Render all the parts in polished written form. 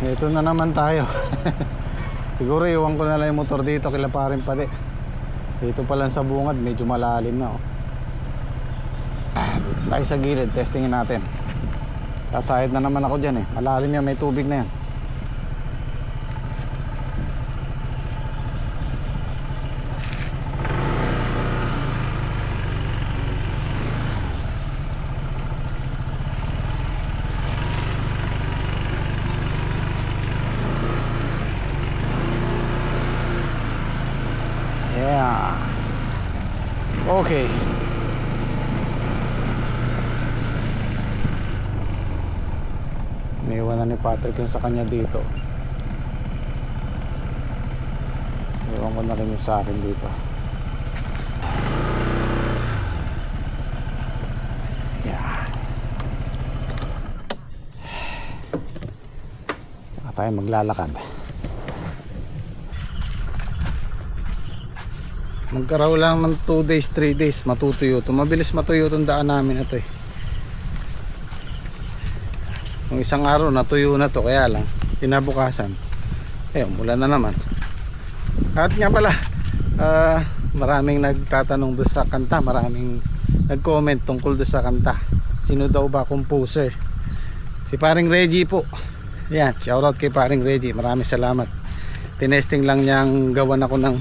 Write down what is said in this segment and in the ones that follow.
Ito na naman tayo. Siguro iwan ko na lang yung motor dito kila parin pati. Dito pa lang sa bungad, medyo malalim na oh. Tayo sa gilid, testingin natin. Sasahid na naman ako dyan eh. Malalim yan, may tubig na yan. Yeah. Okay. Iniwan na ni Patrick yung sa kanya dito. Iwan ko na rin yung sa akin dito. Yeah. Saka tayo maglalakad. Magkaraw lang ng 2 days, 3 days matutuyo ito. Mabilis matuyo itong daan namin ito eh. Nung isang araw natuyo na to, kaya lang kinabukasan umulan na naman. At nga pala maraming nagtatanong doon sa kanta, maraming nag-comment tungkol doon sa kanta. Sino daw ba composer? Si paring Reggie po. Yan, shoutout kay paring Reggie, maraming salamat. Tinesting lang niyang gawan ako ng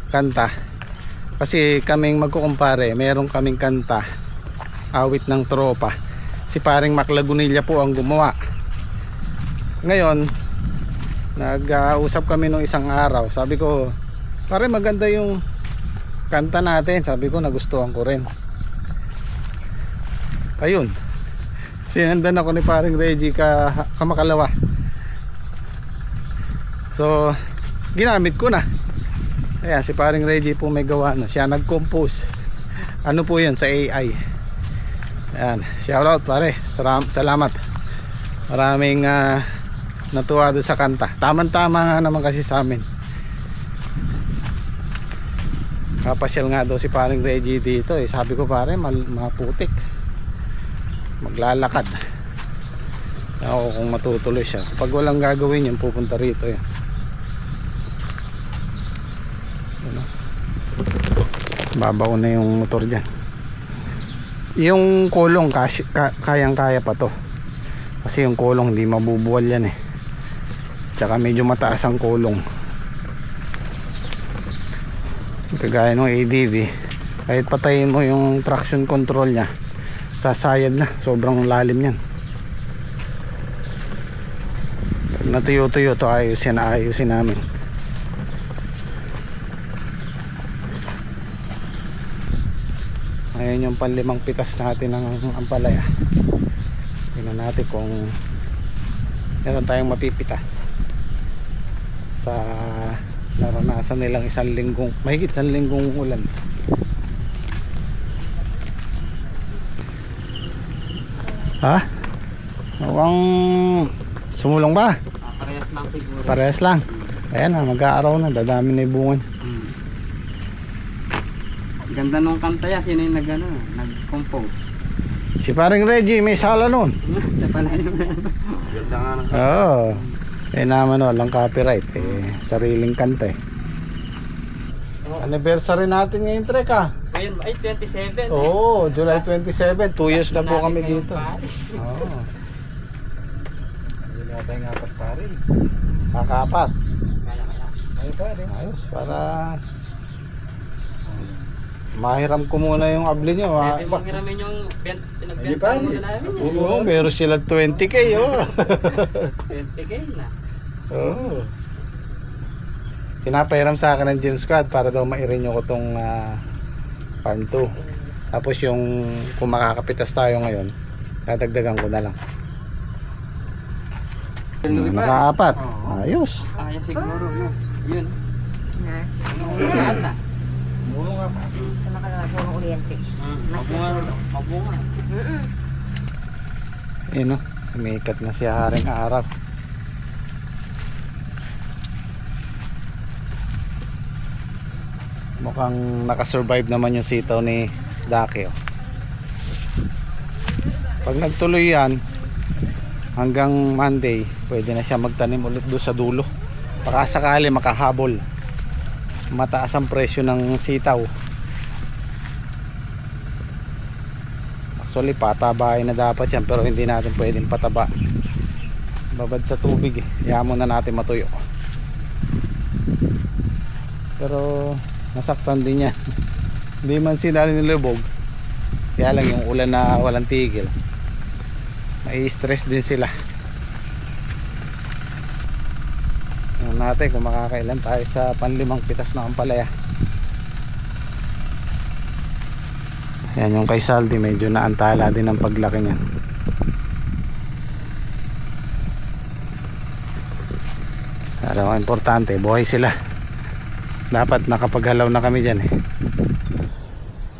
kanta kasi kaming magkukumpare, meron kaming kanta awit ng tropa. Si paring Mac Lagunilla po ang gumawa. Ngayon nag-usap kami nung isang araw, sabi ko pare maganda yung kanta natin, sabi ko nagustuhan ko rin. Ayun, sinandan ako ni paring Reggie kamakalawa, so ginamit ko na. Ayan, si paring Reggie po may gawa na. Siya nag-compose. Ano po yun, sa AI. Ayan, shoutout pare. Salamat. Maraming natuwa doon sa kanta. Tama-tama nga naman kasi sa amin. Kapasyal nga daw si paring Reggie dito eh. Sabi ko pare, maputik. Maglalakad. Ako kung matutuloy siya. Pag walang gagawin yun, pupunta rito yun. Babaw na yung motor dyan. Yung kulong kayang kaya pa to, kasi yung kulong hindi mabubuwal yan eh. Tsaka medyo mataas ang kulong, kagaya ng ADV. Kahit patayin mo yung traction control nya, sasayad na, sobrang lalim yan. Pag natuyo-tuyo to, ayusin namin. Ayan yung panlimang pitas natin ng ampalaya. Tingnan natin kung meron tayong mapipitas sa naranasan nilang mahigit isang linggong ulan. Ha? Mukhang sumulong ba? Parehas lang siguro. Parehas lang. Ayan na, mag-aaraw na, dadami na yung bungan. Ganda nung kanta yan, sino yung nag-compose? Si paring Reggie may sala nun. Sa pala yun. Ganda nga ng Oo. Naman walang copyright sariling kanta eh. Anniversary natin ngayon, Trek ah. Ngayon ay 27. Oo, July 27, 2 years na po kami dito. Oo. Hindi na tayong apat pare. Kakapat. Ay pare. Ayos, para mahiram ko muna yung abli nyo. Pwede mong hiramin yung pinagbenta mo na namin. Oo, meron sila 20k oh. 20k na. Oo. Pinapahiram sa akin ng Gym Squad para daw ma-renew ko tong farm 2. Tapos yung kung makakapitas tayo ngayon, dadagdagan ko na lang. Nakaapat. Ayos. Ayos siguro yun. Nasa. Ata. Mulo nga pa. Sa nakalasa ng kuryente. Mabunga. Yun o, sumikat na siya haring araw. Mukhang nakasurvive naman yung sitaw ni Daki oh. Pag nagtuloy yan, hanggang Monday pwede na siya magtanim ulit doon sa dulo, baka sakali makahabol, mataas ang presyo ng sitaw. Actually patabain na dapat yan, pero hindi natin pwedeng pataba, babad sa tubig eh. Kaya muna natin matuyo, pero nasaktan din yan. Hindi man sila nilubog, kaya lang yung ulan na walang tigil, may stress din sila. Tingnan natin kung makakailan tayo sa panlimang pitas na ampalaya. Yan yung kay Saldi, medyo naantala din ang paglaki niyan. Pero ang importante, buhay sila. Dapat nakapaghalaw na kami dyan eh.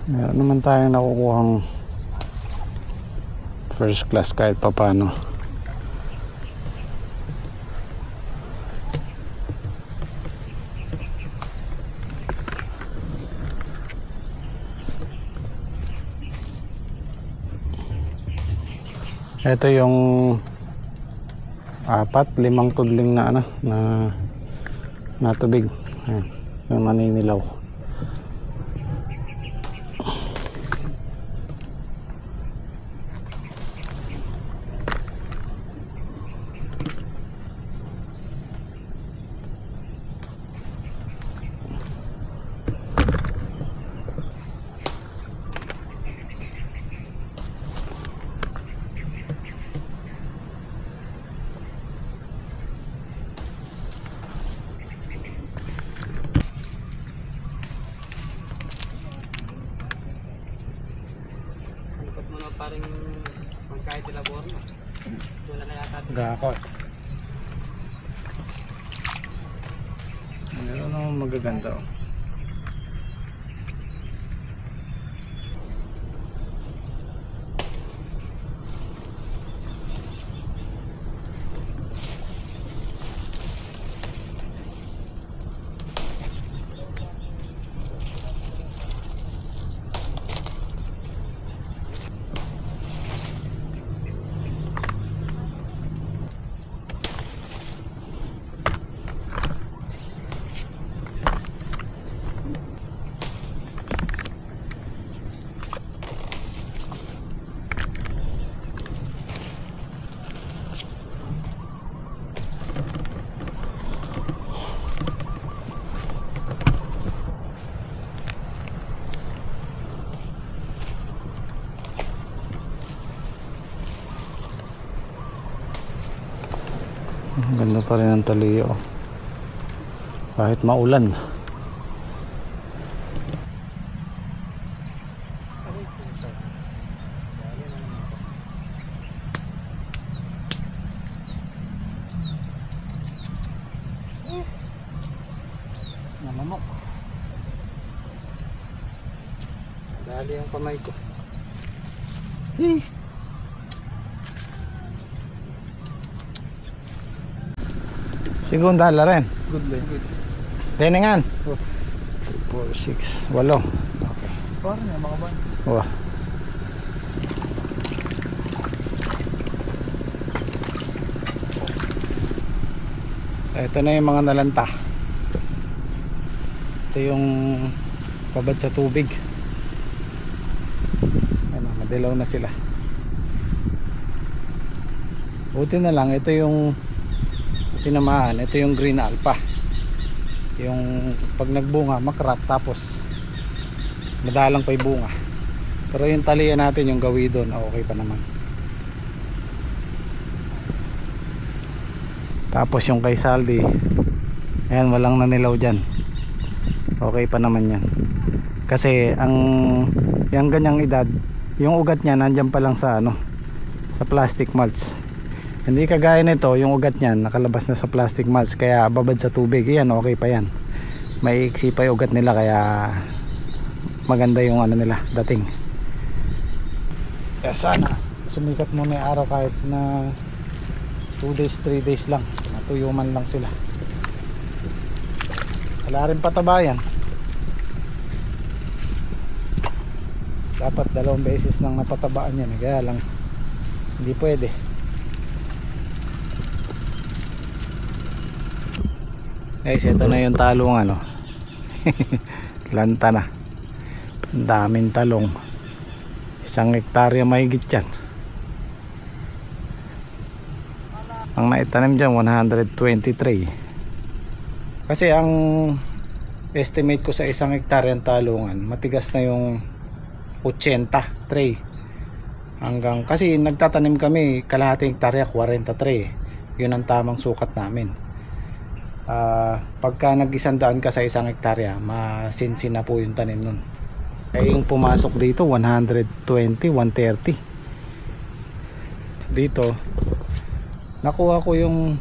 Meron naman tayong nakukuhang first class kahit papano. Ito yung 4-5 tudling na ano na tubig. Ayan, yung naninilaw. Parang magkahit sila borno. Wala na yata. Gakot. Meron naman magaganda oh. Ganda pa rin ang taliyo kahit maulan. Namamok. Dali ang kamay ko. Segunda la rin. Good lang. Good. Deningan. 4, 6, 8. Okay. Parang nga mga ban. Wah. Ito na yung mga nalanta. Ito yung babad sa tubig. Ano, madilaw na sila. Buti na lang, ito yung tinamaan, ito yung green alpha. Yung pag nagbunga makrat, tapos madalang pa yung bunga. Pero yung talian natin, yung gawi doon, okay pa naman. Tapos yung kay Saldi, ayan, walang nanilaw dyan, okay pa naman yan. Kasi yung ganyang edad, yung ugat nya nandyan pa lang sa sa plastic mulch. Hindi kagaya nito, yung ugat niyan nakalabas na sa plastic mulch, kaya babad sa tubig. Yan, okay pa yan. May iksi pa yung ugat nila, kaya maganda yung nila dating. Kaya sana sumikat muna yung araw, kahit na 2 days 3 days lang, natuyuman lang sila. Wala rin pataba yan. Dapat 2 beses nang napatabaan yan, kaya lang hindi pwede. Guys, ito na yung talong ano. Lanta na. Ang daming talong. 1 hektarya mahigit yan. Ang naitanim dyan 123. Kasi ang estimate ko sa 1 hektaryang talungan, matigas na yung 80 tray. Hanggang, kasi nagtatanim kami kalahating hektarya 43. Yun ang tamang sukat namin. Pagka nag-100 ka sa 1 hektarya, masinsin na po yung tanim nun. Kaya yung pumasok dito 120, 130. Dito nakuha ko yung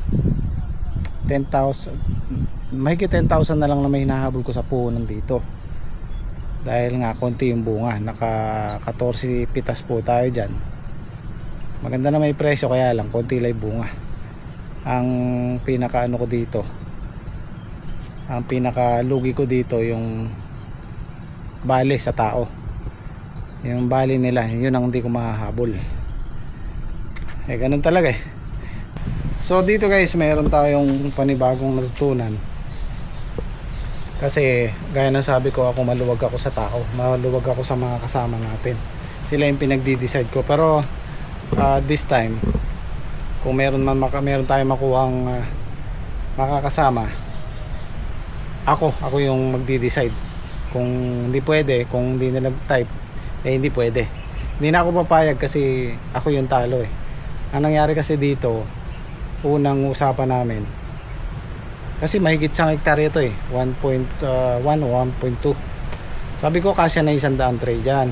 10,000, mahigit 10,000 na lang na may hinahabol ko sa puhunan dito. Dahil nga konti yung bunga, naka 14 pitas po tayo dyan. Maganda na may presyo, kaya lang konti lang bunga. Ang pinaka ano ko dito, ang pinaka lugi ko dito yung bali sa tao. Yung bali nila, yun ang hindi ko mahahabol. Ganun talaga eh. So dito guys, mayroon tayong panibagong natutunan. Kasi gaya ng sabi ko, ako maluwag ako sa tao, maluwag ako sa mga kasama natin. Sila yung pinagdi-decide ko. Pero this time, kung meron tayong makuhang makakasama, ako yung magdi-decide. Kung hindi pwede, kung hindi nila type, hindi pwede. Hindi na ako papayag kasi ako yung talo eh. Ang nangyari kasi dito, unang usapan namin, kasi mahigit 1 hektarya ito eh, 1.1 o 1.2. Sabi ko kasya na 100 tray dyan.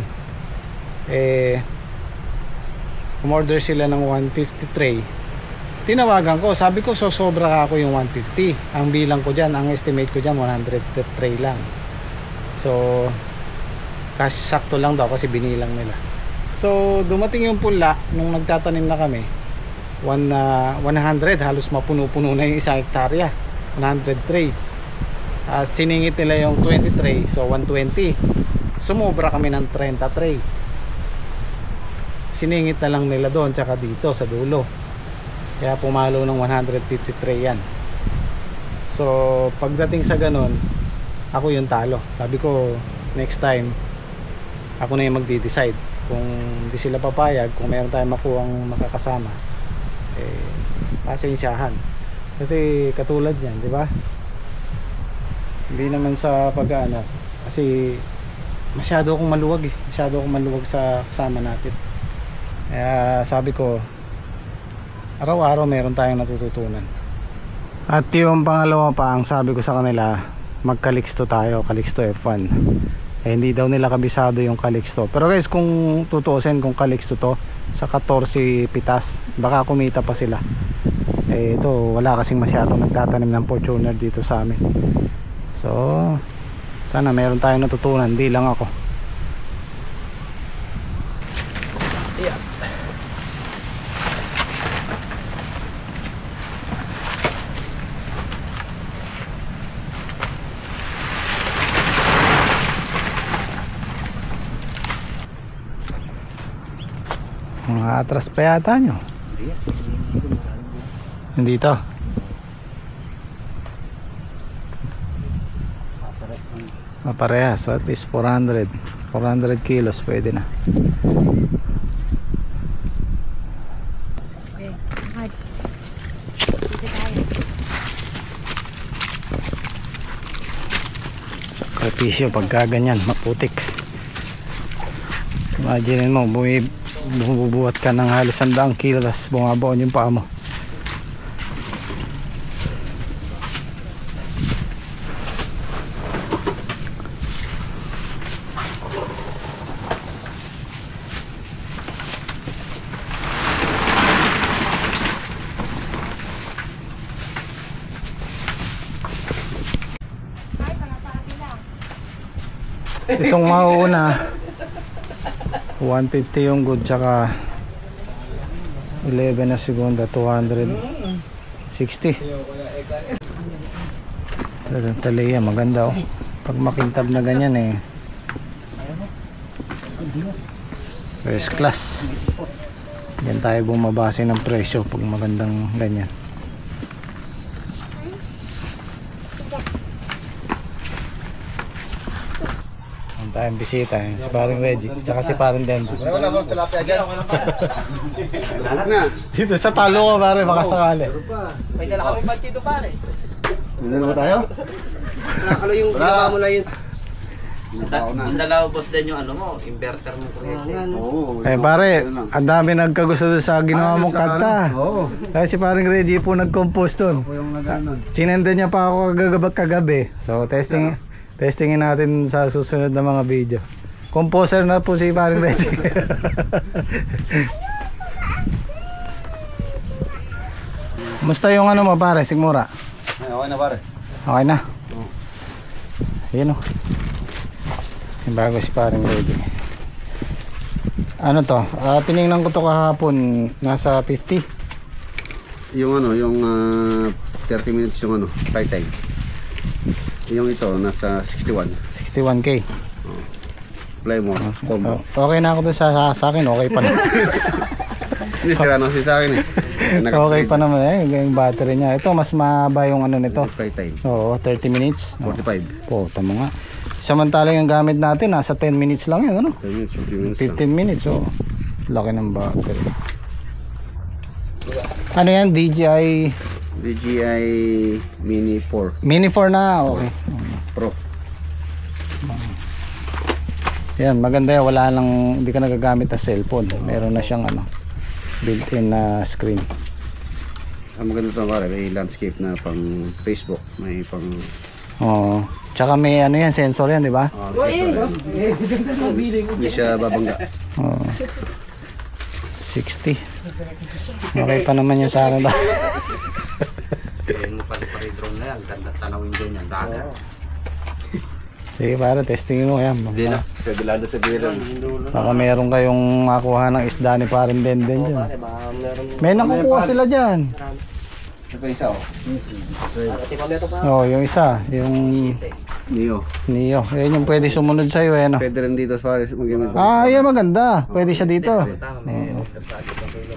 Umorder sila ng 150 tray. Tinawagan ko, sabi ko sobra ako yung 150. Ang bilang ko dyan, ang estimate ko dyan 100 tray lang. So kasi sakto lang daw kasi binilang nila. So dumating yung pula nung nagtatanim na kami, 100, halos mapuno-puno na yung 1 hektarya, 100 tray. At siningit nila yung 20 tray, so 120. Sumobra kami ng 30 tray. Siningit na lang nila doon tsaka dito sa dulo. Kaya pumalo ng 150 tray yan. So pagdating sa ganun, ako yung talo. Sabi ko next time ako na yung magdi-decide. Kung hindi sila papayag, kung meron tayong makuhang makakasama, pasensyahan. Kasi katulad yan, di ba? Hindi naman sa pag-ano, kasi masyado akong maluwag eh. Masyado akong maluwag sa kasama natin. Kaya sabi ko, araw-araw meron tayong natututunan. At yung pangalawa pa, ang sabi ko sa kanila, magkaliksto tayo, kaliksto F1. Hindi daw nila kabisado yung kaliksto. Pero guys, kung tutuusin kung kaliksto to sa 14 pitas, baka kumita pa sila. Ito wala kasing masyadong nagtatanim ng Fortuner dito sa amin. So sana meron tayong natutunan, di lang ako. Yeah. Mga atras pa yata nyo. Hindi to. Maparehas. So at least 400 kilos pwede na. Sakripisyo pagka ganyan, maputik. Imagine mo, bumubuhat ka ng halos 100 kilo, tapos bumabaon yung paa mo. Itong mauuna 150 yung good, tsaka 11 na segunda 260. Itong taliya maganda oh. Pag makintab na ganyan eh, first class. Yan tayo bumabase ng presyo pag magandang ganyan. tayong bisita eh. Si paring Reggie, tsaka si paring Denver. Wala mo, tilapia dyan. Lahat na. Dito sa talo ka pare, baka sakali. May dala kami ba't dito pare? Ano ba tayo? Nakalo yung ginawa mo na yun. Ang dalawa boss din yung ano mo, inverter mo kuryente. Oo. Eh pare, ang dami nagkagusto doon sa ginawa mong kanta. Oo. Kaya si paring Reggie po nag-compose doon. Ako yung nag-ano. Sinenda niya pa ako kagabi. So testingin natin sa susunod na mga video. Composer na po si paring Reggie. Musta yung ano mo pare, Sigmura? Ay, okay na pare. Okay na. Ayun o. Yung bago si paring Reggie. Ano to? Tinignan ko to kahapon. Nasa 50. Yung ano, yung 30 minutes yung ano, flight time. Yung ito, nasa 61. 61k. Play mo, combo. Okay na ako doon sa akin. Okay pa na. Hindi, sira na kasi sa akin eh. Okay pa naman eh. Yung battery niya. Ito mas mahaba yung ano nito. Flight time, Oo, 30 minutes. 45. Po, tama nga. Samantalang yung gamit natin, nasa 10 minutes lang yun, ano? 10 minutes, 50 minutes 15 minutes, oh. Laki ng battery. Ano yan? DJI DJI Mini 4 Mini 4 na, okay. Pro. Yan, maganda yan. Wala lang, hindi ka nagagamit na cellphone. Meron na siyang ano, built-in na screen. Ang maganda ito pare, may landscape na pang Facebook, may pang... Oo. Tsaka may ano yan, sensor yan, di ba? Hindi siya babangga. Oo. 60. Okay pa naman yung sa akin ba? Kaya mo pali drone na yan, ganda tanawin doon yan, dagat. Sige para, testingin mo yan. Hindi na, pwede sa biran. Baka meron kayong makuha ng isda ni parin Denden dyan. May nakukuha sila dyan. Ito pa isa oh. Oo, yung isa, yung Neo. Neo. Yan yung pwede sumunod sa'yo eh, no? Pwede rin dito pare, mag-gamit. Yan maganda. Pwede siya dito. Oo.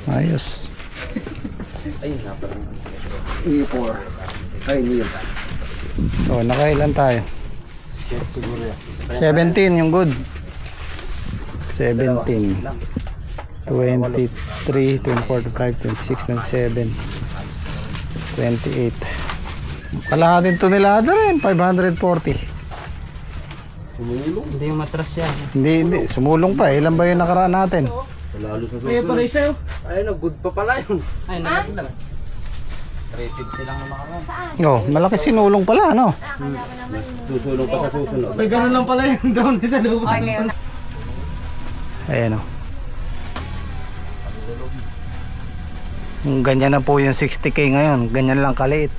Ayos. Neo 4. Ay, Neo. So, nakailan tayo? 17 yung good. 17. 23, 24, 25, 26, 27, 28. Kalahatin tonelada rin, 540. Hindi yung matras yan. Hindi, sumulong pa. Ilan ba yung nakaraan natin? Ay, pala isa yun. Ay, good pa pala yun. Ay, nagod na. 350 lang naman ako. Oh, malaki sinulong pala, no? Tutulong pa sa susunod. May ganun lang pala yung drone sa loob. Ayan o. Ganyan na po yung 60k ngayon. Ganyan lang kaliit.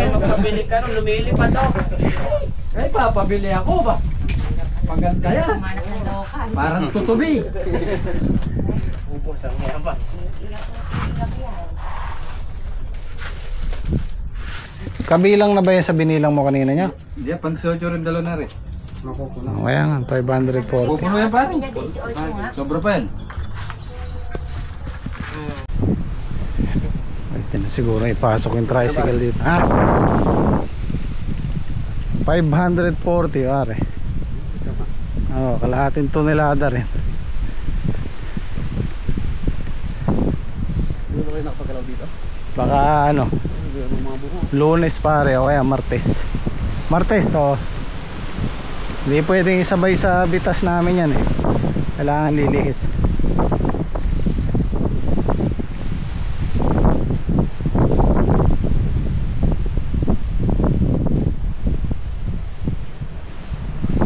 Magpabili ka nung lumilipad ako. Ay, papabili ako ba? Paganda yan. Parang tutubi. Ubos ang yaman. Kabilang na ba yan sa binilang mo kanina niya? Hindi, pang sojo rin dalo na rin. Kaya nga, 540. Pupuno yan pare. Sobra pa yan. Pwede na siguro ipasok yung tricycle dito. Ha? 540 pare. Oo, kalahating tonelada rin. Baka ano, Lunes pare o kaya Martes. Martes, oh. Hindi pwedeng isabay sa bitas namin yan eh. Kailangan lilihis.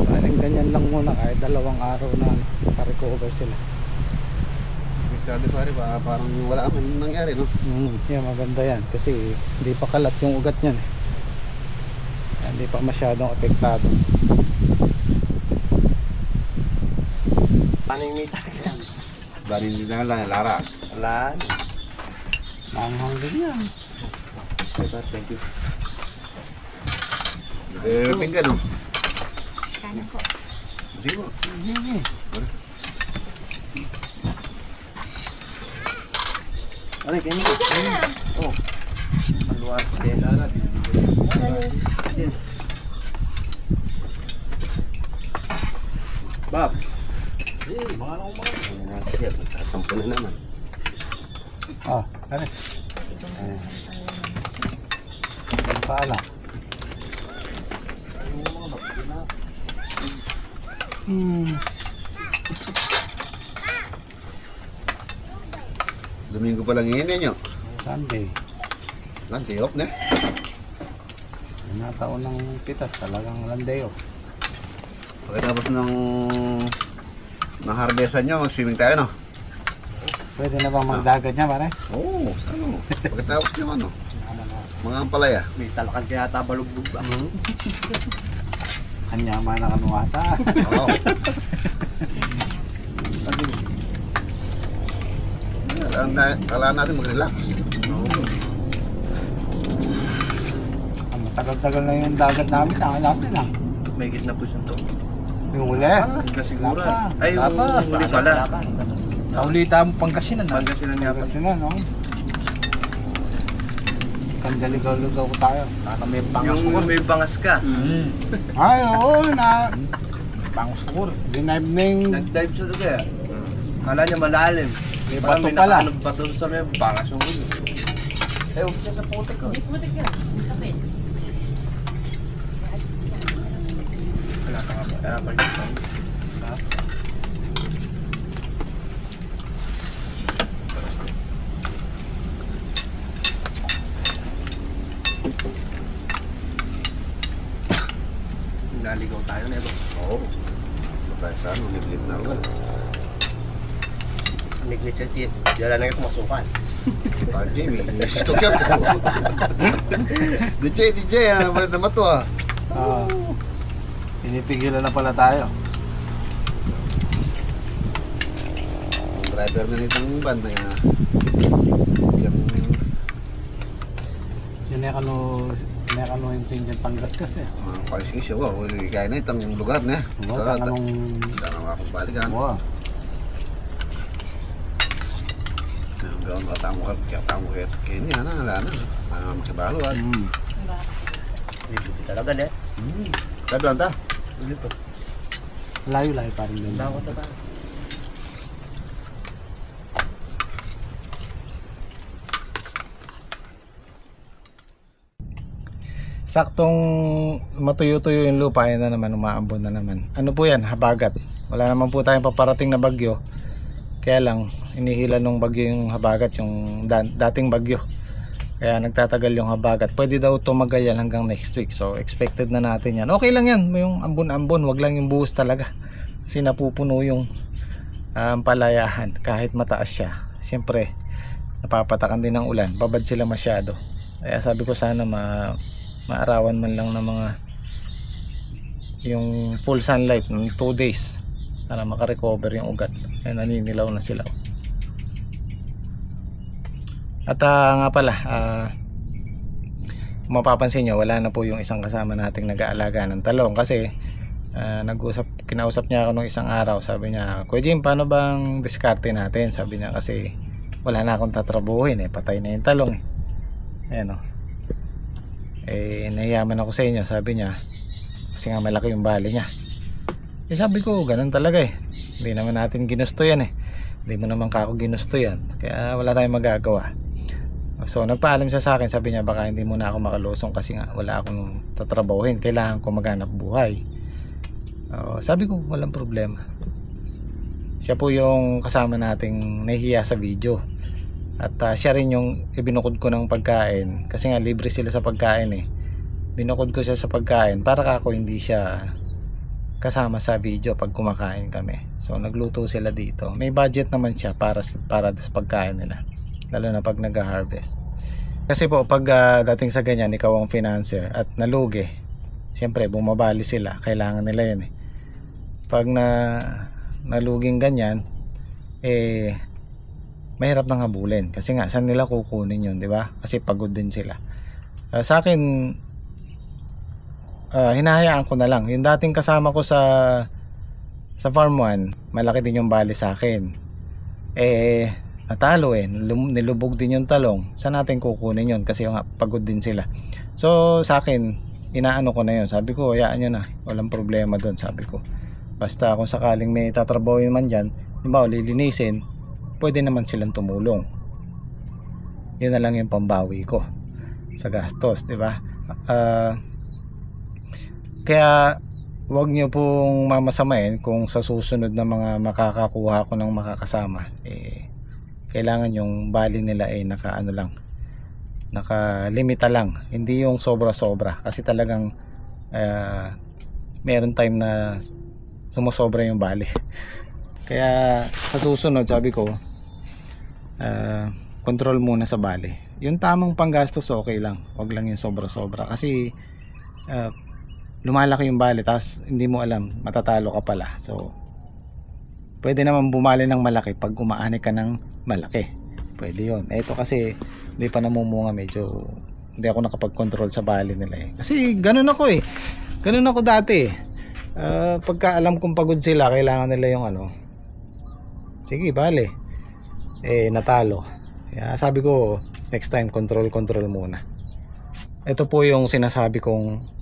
Parang ganyan lang muna kahit 2 araw na naka-recover sila. Sabi pare, parang wala man nangyari, no? Yan, maganda yan kasi hindi pa kalat yung ugat niyan eh. Hindi pa masyadong apektado. Paano yung mita? Bali hindi na lang, Lara. Wala. Manghang din yan. Thank you. Pinggan, no? Kanan ko. Sige po. Sige. Ano, ganyan? Oh. Maluwag stela na. Bob, Sir, tatampo na naman. Oh, ano? Pala. Domingo pa lang yun nyo. Sunday. Day off na. Nataon ng pitas, talagang landayo. Pagkatapos ng harvestan nyo, mag-swimming tayo, no? Pwede na bang magdagat niya, pare? Oo, saan o? Pagkatapos yung ano, mga ampalaya. May talakan kaya ata balugbog ba? Kanya man ang kanuwata. Oo. Kailangan natin mag-relax. Ang matagal-tagal na yung dagat namin, natin ah. may gitna po siyang to. Yung uli. Kasiguran. Ay, yung Lapa. huli pala. Naulita mo Pangasinan na. Pangasinan nga pa. Kasi na, no? Kandaligaw-lugaw ko tayo. Para may pangas Yung ko. may bangas ka. Ay, oo, Pangas ko. dinibning. Nag-dive sa lugar. Kala niya malalim. May Parang bato may pala. nakaanong bato sa may bangas yung ulo. Eh, huwag siya sa putik ko. Putik yun. Sakit. Wala ka nga ba? Ah, balik ka. Naligaw tayo na ito. Oo. Baka saan, ulit-ulit na ulan. Niglit siya, dala na yung masukan. Ah, Jamie, stok yan. DJ, ano ba naman to ah? Pinipigilan na pala tayo. Ang driver na nitong van na yung Yun ano yung tingin panggasgas eh. mga parising siya. Wow, kaya na itong lugar na. Oo, anong... Dala nga akong balikan. Oo. Gawin ba tamo kaya kini ana ala na. Ano magsabalo ah. Niglit talaga na. Dadaan ta. Layo-layo pa rin din. Bakot na ba? Saktong matuyo-tuyo yung lupa, yun na naman, umaambon na naman. Ano po yan? Habagat. Wala naman po tayong paparating na bagyo. Kaya lang, inihila nung bagyo yung habagat, yung dating bagyo. Kaya nagtatagal yung habagat. Pwede daw tumagal yan hanggang next week. So, expected na natin yan. Okay lang yan, yung ambon-ambon. Wag lang yung buhos talaga. Kasi napupuno yung palayahan kahit mataas siya. Siyempre, napapatakan din ng ulan. Babad sila masyado. Kaya sabi ko sana maarawan man lang ng mga yung full sunlight ng 2 days para makarecover yung ugat. Ay naninilaw na sila. At nga pala, kung mapapansin nyo, wala na po yung isang kasama nating nag-aalaga ng talong kasi kinausap niya ako nung isang araw. Sabi niya, Kuya Jim, paano bang diskarte natin? Sabi niya kasi wala na akong tatrabuhin patay na yung talong ayan o. Nahiyaman ako sa inyo, sabi niya, kasi nga malaki yung bali niya. Sabi ko, ganun talaga hindi naman natin ginusto yan hindi mo naman kako ginusto yan, kaya wala tayong magagawa. So nagpaalam siya sa akin, sabi niya baka hindi muna ako makalusong kasi nga wala akong tatrabahuhin, kailangan ko maghanap buhay. Sabi ko walang problema. Siya po yung kasama nating nahihiya sa video. At siya rin yung ibinukod ko ng pagkain kasi nga libre sila sa pagkain binukod ko siya sa pagkain para kako hindi siya kasama sa video pag kumakain kami. So nagluto sila dito, may budget naman siya para sa pagkain nila, lalo na pag nag-harvest. Kasi po pag dating sa ganyan ikaw ang financier at nalugi, siyempre bumabali sila, kailangan nila yun pag naluging ganyan mahirap nang habulin kasi nga saan nila kukunin yun, di ba? Kasi pagod din sila. Sa akin hinahayaan ko na lang. Yung dating kasama ko sa farm 1, malaki din yung bali sa akin. natalo nilubog din yung talong, saan natin kukunin yun kasi nga pagod din sila. So sa akin, inaano ko na yun, sabi ko hayaan nyo na, walang problema doon, sabi ko basta kung sakaling may tatrabawin man dyan, diba, lilinisin, pwede naman silang tumulong. Yun na lang yung pambawi ko sa gastos, diba? Kaya wag nyo pong mamasamain kung sa susunod na mga makakakuha ko ng makakasama, kailangan yung bali nila nakaano lang, nakalimita lang, hindi yung sobra-sobra kasi talagang meron time na sumusobra yung bali. Kaya sa susunod sabi ko control muna sa bali, yung tamang panggastos okay lang, wag lang yung sobra-sobra kasi lumalaki yung bali tapos hindi mo alam, matatalo ka pala. So pwede naman bumali ng malaki pag umaani ka ng malaki, pwede yun. Ito kasi hindi pa namumunga, medyo hindi ako nakapag-control sa bali nila kasi ganun ako dati pagka alam kong pagod sila, kailangan nila yung sige bali, natalo. Kaya sabi ko next time control muna. Ito po yung sinasabi kong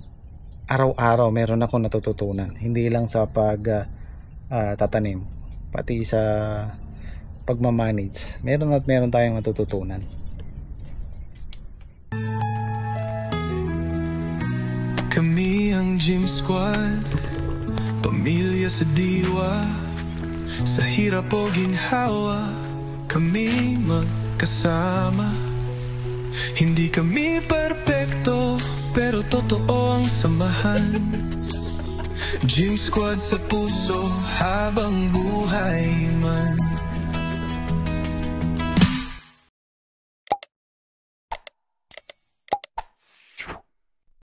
araw-araw meron ako natututunan, hindi lang sa tatanim, pati sa pagmamanage, meron tayong natututunan. Kami ang Gym Squad, pamilya sa diwa, sa hirap o ginhawa, kami magkasama. Hindi kami perpekto, pero totoo ang samahan. Gym Squad sa puso habang buhay man.